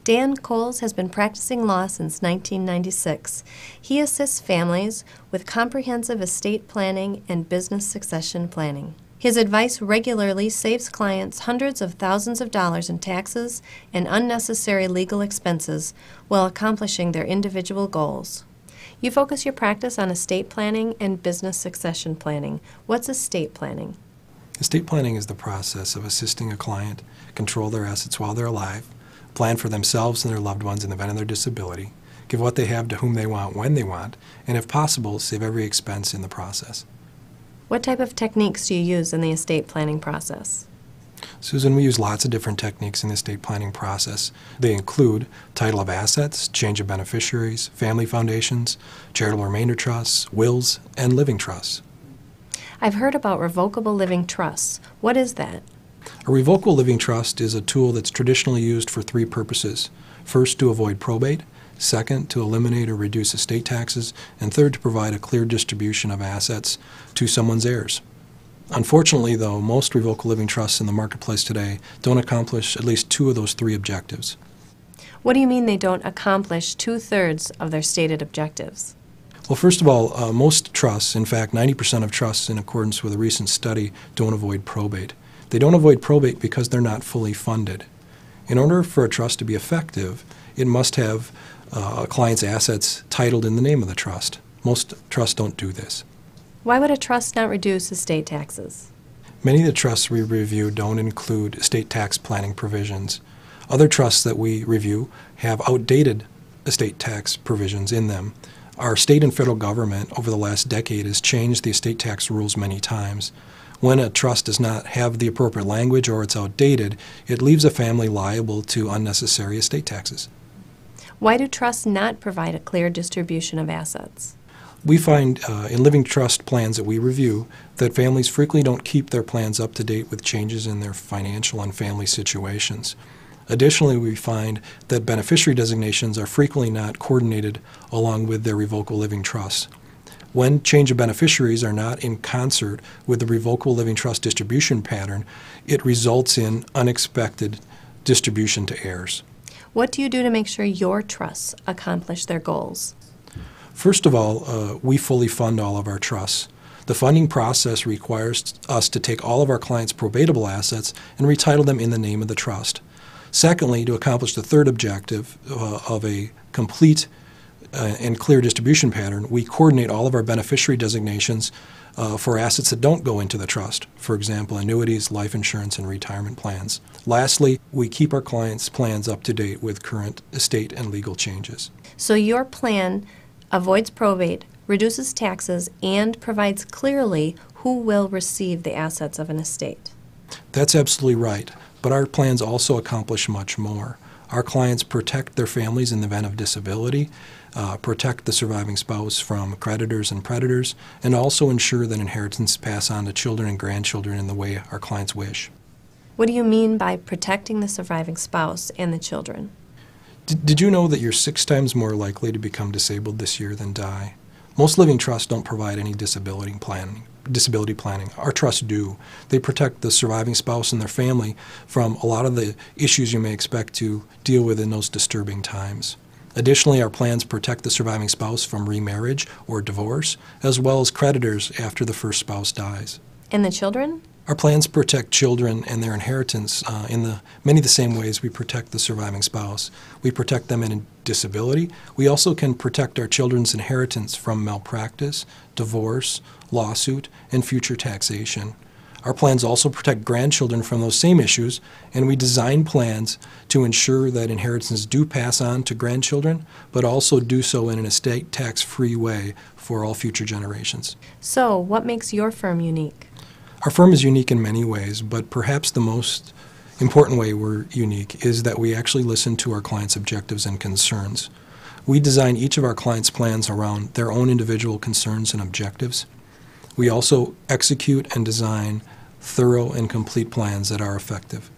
Dan Kohls has been practicing law since 1996. He assists families with comprehensive estate planning and business succession planning. His advice regularly saves clients hundreds of thousands of dollars in taxes and unnecessary legal expenses while accomplishing their individual goals. You focus your practice on estate planning and business succession planning. What's estate planning? Estate planning is the process of assisting a client control their assets while they're alive, plan for themselves and their loved ones in the event of their disability, give what they have to whom they want when they want, and if possible, save every expense in the process. What type of techniques do you use in the estate planning process? Susan, we use lots of different techniques in the estate planning process. They include title of assets, change of beneficiaries, family foundations, charitable remainder trusts, wills, and living trusts. I've heard about revocable living trusts. What is that? A revocable living trust is a tool that's traditionally used for three purposes. First, to avoid probate. Second, to eliminate or reduce estate taxes. And third, to provide a clear distribution of assets to someone's heirs. Unfortunately, though, most revocable living trusts in the marketplace today don't accomplish at least two of those three objectives. What do you mean they don't accomplish 2/3 of their stated objectives? Well, first of all, most trusts, in fact 90% of trusts in accordance with a recent study, don't avoid probate. They don't avoid probate because they're not fully funded. In order for a trust to be effective, it must have a client's assets titled in the name of the trust. Most trusts don't do this. Why would a trust not reduce estate taxes? Many of the trusts we review don't include estate tax planning provisions. Other trusts that we review have outdated estate tax provisions in them. Our state and federal government over the last decade has changed the estate tax rules many times. When a trust does not have the appropriate language or it's outdated, it leaves a family liable to unnecessary estate taxes. Why do trusts not provide a clear distribution of assets? We find in living trust plans that we review that families frequently don't keep their plans up to date with changes in their financial and family situations. Additionally, we find that beneficiary designations are frequently not coordinated along with their revocable living trusts. When change of beneficiaries are not in concert with the revocable living trust distribution pattern, it results in unexpected distribution to heirs. What do you do to make sure your trusts accomplish their goals? First of all, we fully fund all of our trusts. The funding process requires us to take all of our clients' probatable assets and retitle them in the name of the trust. Secondly, to accomplish the third objective of a complete and clear distribution pattern, we coordinate all of our beneficiary designations for assets that don't go into the trust, for example, annuities, life insurance, and retirement plans. Lastly, we keep our clients' plans up to date with current estate and legal changes. So your plan avoids probate, reduces taxes, and provides clearly who will receive the assets of an estate. That's absolutely right, but our plans also accomplish much more. Our clients protect their families in the event of disability, protect the surviving spouse from creditors and predators, and also ensure that inheritance pass on to children and grandchildren in the way our clients wish. What do you mean by protecting the surviving spouse and the children? Did you know that you're 6 times more likely to become disabled this year than die? Most living trusts don't provide any disability planning. Our trusts do. They protect the surviving spouse and their family from a lot of the issues you may expect to deal with in those disturbing times. Additionally, our plans protect the surviving spouse from remarriage or divorce, as well as creditors after the first spouse dies. And the children? Our plans protect children and their inheritance in many of the same ways we protect the surviving spouse. We protect them in disability. We also can protect our children's inheritance from malpractice, divorce, lawsuit, and future taxation. Our plans also protect grandchildren from those same issues, and we design plans to ensure that inheritances do pass on to grandchildren, but also do so in an estate tax-free way for all future generations. So, what makes your firm unique? Our firm is unique in many ways, but perhaps the most important way we're unique is that we actually listen to our clients' objectives and concerns. We design each of our clients' plans around their own individual concerns and objectives. We also execute and design thorough and complete plans that are effective.